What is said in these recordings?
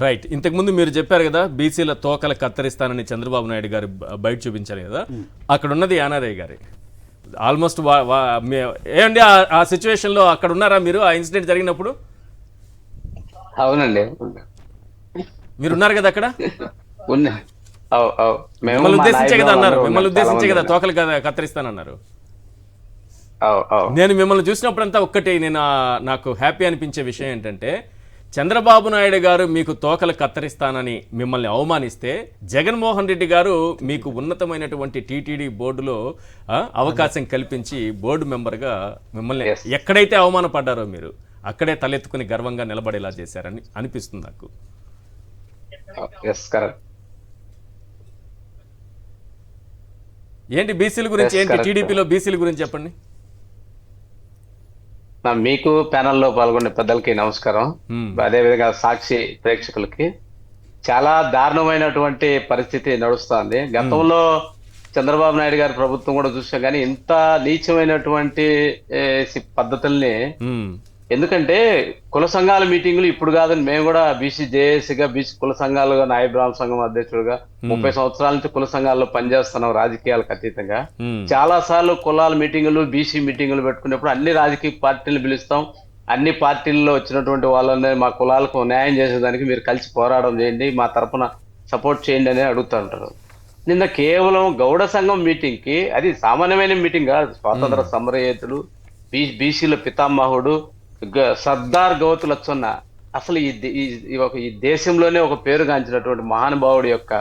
Right. ఇంతకుముందు మీరు చెప్పారు కదా, బీసీల తోకలు కత్తిరిస్తానని చంద్రబాబు నాయుడు గారు బయట చూపించారు కదా, అక్కడ ఉన్నది యానారయ్య గారి. ఆల్మోస్ట్ ఏమండి ఆ సిచ్యువేషన్లో అక్కడ ఉన్నారా మీరు? ఆ ఇన్సిడెంట్ జరిగినప్పుడు అవునండి, మీరు ఉన్నారు కదా అక్కడ? మిమ్మల్ని ఉద్దేశించే కదా అన్నారు, మిమ్మల్ని ఉద్దేశించే కదా తోకలు కత్తిరిస్తానన్నారు. నేను మిమ్మల్ని చూసినప్పుడంతా ఒక్కటి నాకు హ్యాపీ అనిపించే విషయం ఏంటంటే, చంద్రబాబు నాయుడు గారు మీకు తోకలు కత్తిరిస్తానని మిమ్మల్ని అవమానిస్తే, జగన్మోహన్ రెడ్డి గారు మీకు ఉన్నతమైనటువంటి టీటీడీ బోర్డులో అవకాశం కల్పించి బోర్డు మెంబర్గా మిమ్మల్ని ఎక్కడైతే అవమానపడ్డారో మీరు అక్కడే తలెత్తుకుని గర్వంగా నిలబడేలా చేశారని అనిపిస్తుంది నాకు. ఏంటి బీసీల గురించి, ఏంటి టీడీపీలో బీసీల గురించి చెప్పండి. మీకు ప్యానెల్లో పాల్గొనే పెద్దలకి నమస్కారం. అదేవిధంగా సాక్షి ప్రేక్షకులకి. చాలా దారుణమైనటువంటి పరిస్థితి నడుస్తుంది. గతంలో చంద్రబాబు నాయుడు గారి ప్రభుత్వం కూడా చూసాం, కానీ ఇంత నీచమైనటువంటి పద్ధతుల్ని, ఎందుకంటే కుల సంఘాల మీటింగులు ఇప్పుడు కాదని మేము కూడా బీసీ జేఏసీగా, బీసీ కుల సంఘాలుగా, నాయ బ్రాహ్మణ సంఘం అధ్యక్షుడుగా 30 సంవత్సరాల నుంచి కుల సంఘాల్లో పనిచేస్తున్నాం రాజకీయాలకు అతీతంగా. చాలా సార్లు కులాల మీటింగులు, బీసీ మీటింగులు పెట్టుకున్నప్పుడు అన్ని రాజకీయ పార్టీలు పిలుస్తాం. అన్ని పార్టీల్లో వచ్చినటువంటి వాళ్ళని మా కులాలకు న్యాయం చేసేదానికి మీరు కలిసి పోరాటం చేయండి, మా తరఫున సపోర్ట్ చేయండి అని అడుగుతూ ఉంటారు. నిన్న కేవలం గౌడ సంఘం మీటింగ్ కి, అది సామాన్యమైన మీటింగ్ కాదు, స్వాతంత్ర సమరయోధులు, బీసీల పితామహుడు సర్దార్ గౌతు లచ్చన్న, అసలు ఈ దేశంలోనే ఒక పేరుగాంచినటువంటి మహానుభావుడి యొక్క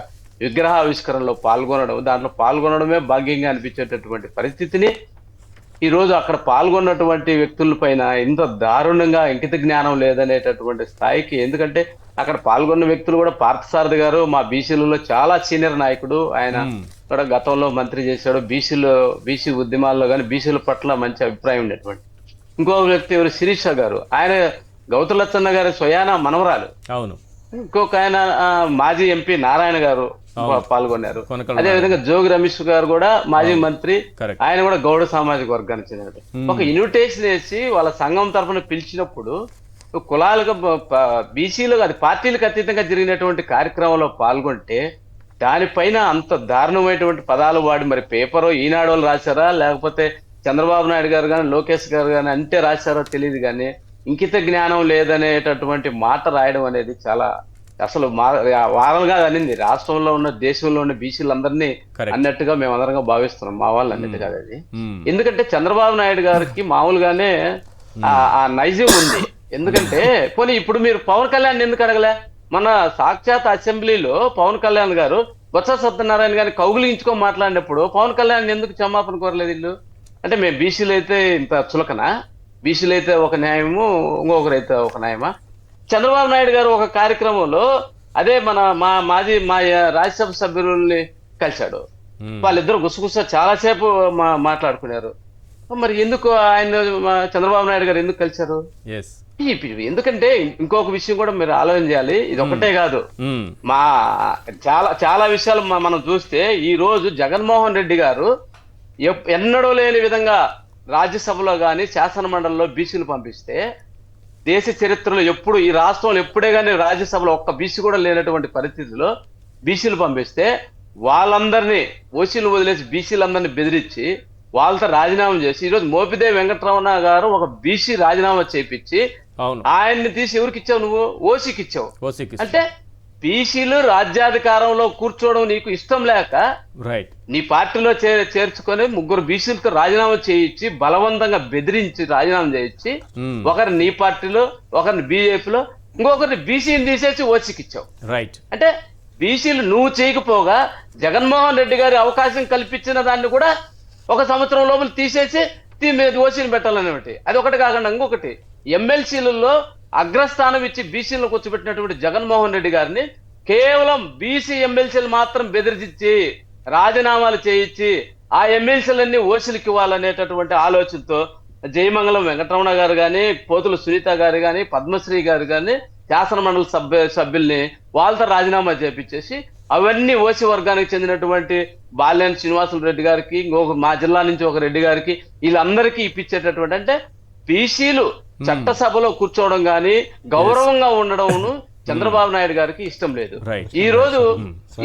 విగ్రహావిష్కరణలో పాల్గొనడం, దాంట్లో పాల్గొనడమే భాగ్యంగా అనిపించేటటువంటి పరిస్థితిని ఈ రోజు అక్కడ పాల్గొన్నటువంటి వ్యక్తుల పైన ఇంత దారుణంగా ఇంకిత జ్ఞానం లేదనేటటువంటి స్థాయికి. ఎందుకంటే అక్కడ పాల్గొన్న వ్యక్తులు కూడా పార్థసారథి గారు మా బీసీలలో చాలా సీనియర్ నాయకుడు, ఆయన కూడా గతంలో మంత్రి చేశాడు, బీసీ ఉద్యమాల్లో కానీ బీసీల పట్ల మంచి అభిప్రాయం ఉండేటువంటి. ఇంకో వ్యక్తి ఎవరు, శిరీష గారు, ఆయన గౌతులచ్చన్న గారి స్వయాన మనవరాలు. అవును. ఇంకొక ఆయన మాజీ ఎంపీ నారాయణ గారు పాల్గొన్నారు. అదేవిధంగా జోగి రమేష్ గారు కూడా మాజీ మంత్రి, ఆయన కూడా గౌడ సామాజిక వర్గానికి చెందినట్టు. ఒక ఇన్విటేషన్ వేసి వాళ్ళ సంఘం తరఫున పిలిచినప్పుడు కులాలుగా బీసీలు, అది పార్టీలకు అతీతంగా జరిగినటువంటి కార్యక్రమంలో పాల్గొంటే దానిపైన అంత దారుణమైనటువంటి పదాలు వాడి, మరి పేపరు ఈనాడు వాళ్ళు రాశారా లేకపోతే చంద్రబాబు నాయుడు గారు కానీ లోకేష్ గారు కానీ అంటే రాశారో తెలియదు, కానీ ఇంకిత జ్ఞానం లేదనేటటువంటి మాట రాయడం అనేది చాలా, అసలు వారలుగా అనింది. రాష్ట్రంలో ఉన్న, దేశంలో ఉన్న బీసీలందరినీ అన్నట్టుగా మేమందరంగా భావిస్తున్నాం, మా వాళ్ళు అన్నట్టు కాదు అది. ఎందుకంటే చంద్రబాబు నాయుడు గారికి మామూలుగానే ఆ నైజం ఉంది. ఎందుకంటే పోనీ ఇప్పుడు మీరు పవన్ కళ్యాణ్ ఎందుకు అడగలే? మన సాక్షాత్ అసెంబ్లీలో పవన్ కళ్యాణ్ గారు బొత్స సత్యనారాయణ గారిని కౌగులించుకో మాట్లాడినప్పుడు పవన్ కళ్యాణ్ ఎందుకు క్షమాపణ కోరలేదు వీళ్ళు? అంటే మేము బీసీలు అయితే ఇంత చులకనా? బీసీలు అయితే ఒక న్యాయము, ఇంకొకరైతే ఒక న్యాయమా? చంద్రబాబు నాయుడు గారు ఒక కార్యక్రమంలో అదే మా రాజ్యసభ సభ్యుల్ని కలిశాడు. వాళ్ళిద్దరు గుసగుస చాలాసేపు మాట్లాడుకున్నారు. మరి ఎందుకు ఆయన చంద్రబాబు నాయుడు గారు ఎందుకు కలిశారు? ఎందుకంటే ఇంకొక విషయం కూడా మీరు ఆలోచన చేయాలి. ఇది ఒకటే కాదు, చాలా విషయాలు మనం చూస్తే ఈ రోజు జగన్మోహన్ రెడ్డి గారు ఎన్నడూ లేని విధంగా రాజ్యసభలో కానీ శాసన మండలిలో బీసీలు పంపిస్తే, దేశ చరిత్రలో ఎప్పుడు ఈ రాష్ట్రంలో ఎప్పుడే కానీ రాజ్యసభలో ఒక్క బీసీ కూడా లేనటువంటి పరిస్థితిలో బీసీలు పంపిస్తే వాళ్ళందరినీ ఓసీలు వదిలేసి బీసీలందరినీ బెదిరించి వాళ్ళతో రాజీనామా చేసి ఈరోజు మోపిదేవి వెంకటరమణ గారు ఒక బీసీ రాజీనామా చేపించి ఆయన్ని తీసి ఎవరికి ఇచ్చావు? నువ్వు ఓసీకి ఇచ్చావు. అంటే బీసీలు రాజ్యాధికారంలో కూర్చోవడం నీకు ఇష్టం లేక నీ పార్టీలో చేర్చుకొని 3 బీసీలతో రాజీనామా చేయించి బలవంతంగా బెదిరించి రాజీనామా చేయించి ఒకరిని నీ పార్టీలో, ఒకరిని బీజేపీలో, ఇంకొకరిని బీసీని తీసేసి ఓసీకి ఇచ్చావు. అంటే బీసీలు నువ్వు చేయకపోగా జగన్మోహన్ రెడ్డి గారి అవకాశం కల్పించిన దాన్ని కూడా 1 సంవత్సరం లోపల తీసేసి ఓసీని పెట్టాలనేది. అది ఒకటి కాకుండా ఇంకొకటి, ఎమ్మెల్సీలలో అగ్రస్థానం ఇచ్చి బీసీలను కూర్చోబెట్టినటువంటి జగన్మోహన్ రెడ్డి గారిని కేవలం బీసీ ఎమ్మెల్సీలు మాత్రం బెదిరించి రాజీనామాలు చేయించి ఆ ఎమ్మెల్సీలన్నీ ఓసీలకు ఇవ్వాలనేటటువంటి ఆలోచనతో జయమంగళం వెంకటరమణ గారు కానీ, పోతుల సునీత గారు కానీ, పద్మశ్రీ గారు కానీ శాసన మండలి సభ్యుల్ని వాళ్ళతో రాజీనామా చేపించేసి అవన్నీ ఓసీ వర్గానికి చెందినటువంటి బాల్యాని శ్రీనివాసులు రెడ్డి గారికి, ఇంకొక మా జిల్లా నుంచి ఒక రెడ్డి గారికి, వీళ్ళందరికీ ఇప్పించేటటువంటి, అంటే బీసీలు చట్టసభలో కూర్చోవడం కానీ గౌరవంగా ఉండడం చంద్రబాబు నాయుడు గారికి ఇష్టం లేదు. Right. ఈ రోజు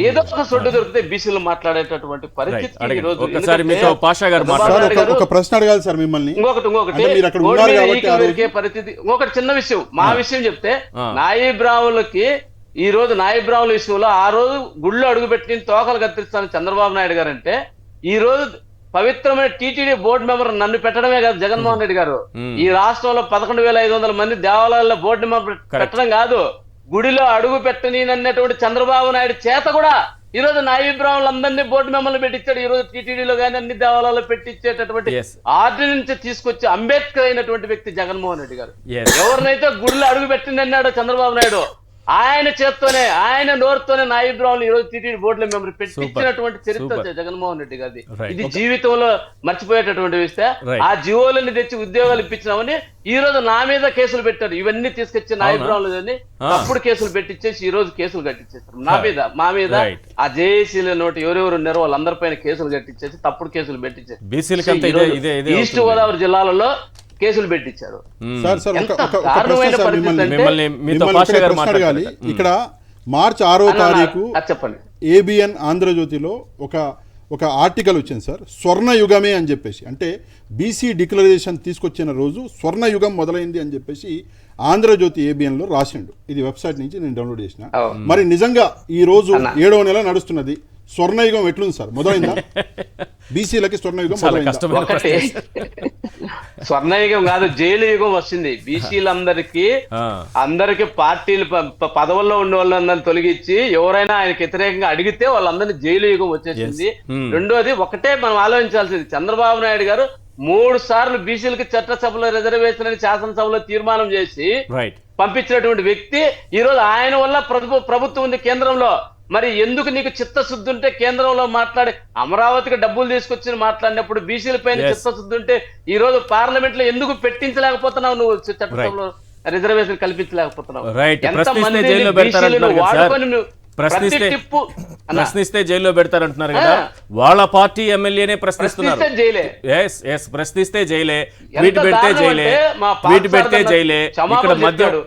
ఏదో ఒక సొడ్డు దొరికితే బీసీలు మాట్లాడేటటువంటి పరిస్థితి ఈ రోజు. ఒక్కసారి ఎందుకంటే మీతో పాషా గారు చంద్రబాబు మాట్లాడారు. నాయుడు గారు ఒక ప్రశ్న అడగాలి సార్ మిమ్మల్ని. ఇంకొకటి అంటే మీరు అక్కడ రోడ్డు ఉన్నారు మీద కాబట్టి ఈకలు ఆ రోజు- దొరికే పరిస్థితి. ఇంకొకటి చిన్న విషయం, మా విషయం చెప్తే ఆ. నాయబ్రావులకి ఈ రోజు నాయబ్రావుల విషయంలో ఆ రోజు గుళ్ళు అడుగుపెట్టి తోకలు కత్తిరిస్తాను చంద్రబాబు నాయుడు గారు అంటే, ఈ రోజు పవిత్రమైన టీటీడీ బోర్డు మెంబర్ నన్ను పెట్టడమే కాదు జగన్మోహన్ రెడ్డి గారు, ఈ రాష్ట్రంలో 11,500 మంది దేవాలయాల్లో బోర్డు మెంబర్ పెట్టడం కాదు, గుడిలో అడుగు పెట్టనీనన్నటువంటి చంద్రబాబు నాయుడు చేత కూడా ఈ రోజు నాయబ్రాహ్మణులందరినీ బోర్డు మెంబర్లు పెట్టించాడు. ఈ రోజు టీటీడీలో కానీ అన్ని దేవాలయాల్లో పెట్టించేటటువంటి Yes. ఆర్డినెన్స్ తీసుకొచ్చి అంబేద్కర్ అయినటువంటి వ్యక్తి జగన్మోహన్ రెడ్డి గారు. Yes. ఎవరినైతే గుడిలో అడుగు పెట్టింది అన్నాడో చంద్రబాబు నాయుడు, ఆయన చేత్తోనే ఆయన నోరుతోనే నాయబ్రాహ్మణులు ఈ రోజు టీటీడీ బోర్డుల మెంబర్ పెట్టించినటువంటి చరిత్ర Super. జగన్మోహన్ రెడ్డి గారిది. Right. ఇది జీవితంలో మర్చిపోయేటటువంటి విషయం. Right. ఆ జీవోలన్నీ తెచ్చి ఉద్యోగాలు ఇప్పించినామని ఈ రోజు నా మీద కేసులు పెట్టారు. ఇవన్నీ తీసుకొచ్చి నాయబ్రాహ్మణులని అప్పుడు కేసులు పెట్టించేసి ఈ రోజు కేసులు కట్టించేస్తారు నా మీద, మా మీద. Right. ఆ జేఏసీల నోటి ఎవరెవరు ఉన్నారో వాళ్ళందరిపైన కేసులు కట్టించేసి తప్పుడు కేసులు పెట్టించేసి బీసీలకంతా ఇదే ఈస్ట్ గోదావరి జిల్లాలలో కేసులు పెట్టించారు. సార్ సార్ ఎంత ఒక దారుణమైన ప్రశ్న సార్ పరిస్థితి మిమ్మల్ని అంటే- మిమ్మల్ని మీతో మిమ్మల్ని పాషా ఇక్కడ గారు ప్రశ్న అడగాలి. మాట్లాడారు. ఇక్కడ మార్చి 6వ తారీఖు చెప్పండి. ఏబిఎన్ ఆంధ్రజ్యోతిలో ఒక ఆర్టికల్ వచ్చింది సార్, స్వర్ణయుగమే అని చెప్పేసి, అంటే బీసీ డిక్లరేషన్ తీసుకొచ్చిన రోజు స్వర్ణయుగం మొదలైంది అని చెప్పేసి ఆంధ్రజ్యోతి ఏబిఎన్లో రాసిండు. ఇది వెబ్సైట్ నుంచి నేను డౌన్లోడ్ చేసిన. మరి నిజంగా ఈ రోజు 7వ నెల నడుస్తున్నది, స్వర్ణయుగం ఎట్లుంది సార్? మొదలైందా? బీసీలకి స్వర్ణయుగం చాలా మొదలైందా? కష్టమైన ఒకటి స్వర్ణయుగం కాదు, జైలు యుగం వస్తుంది. బీసీలందరికీ అందరికి పార్టీలు పదవుల్లో ఉన్న వాళ్ళందరినీ తొలగించి ఎవరైనా ఆయనకి వ్యతిరేకంగా అడిగితే వాళ్ళందరినీ జైలు యుగం వచ్చేసింది. రెండోది ఒకటే మనం ఆలోచించాల్సింది, చంద్రబాబు నాయుడు గారు 3 సార్లు బీసీలకి చట్టసభలో రిజర్వేషన్ అని శాసనసభలో తీర్మానం చేసి రైట్ పంపించినటువంటి వ్యక్తి ఈ రోజు ఆయన వల్ల ప్రభుత్వం ఉంది కేంద్రంలో. మరి ఎందుకు నీకు చిత్తశుద్ధి ఉంటే కేంద్రంలో మాట్లాడి అమరావతికి డబ్బులు తీసుకొచ్చి మాట్లాడినప్పుడు బీసీల పైన చిత్తశుద్ధి ఉంటే ఈ రోజు పార్లమెంట్ లో ఎందుకు పెట్టించలేకపోతున్నావు? నువ్వు చట్టసభలో రిజర్వేషన్ కల్పించలేకపోతున్నావు. రైట్. ఎంతమంది ప్రశ్నిస్తే జైల్లో బీసీలను వాడుకొని నువ్వు ప్రశ్నిస్తే ప్రతి టిప్పు ప్రశ్నిస్తే జైల్లో పెడతారంటున్నారు కదా, వాళ్ళ పార్టీ ఎమ్మెల్యేనే ప్రశ్నిస్తున్నారు. ప్రశ్నిస్తే జైలే. ప్రశ్నిస్తే జైలే, ఎంత ట్వీట్ పెడితే దారుణం జైలే, అంటే మా ట్వీట్ పెడితే పాఠశాల జైలే, క్షమాపణ ఇక్కడ మధ్య చెప్పాడు.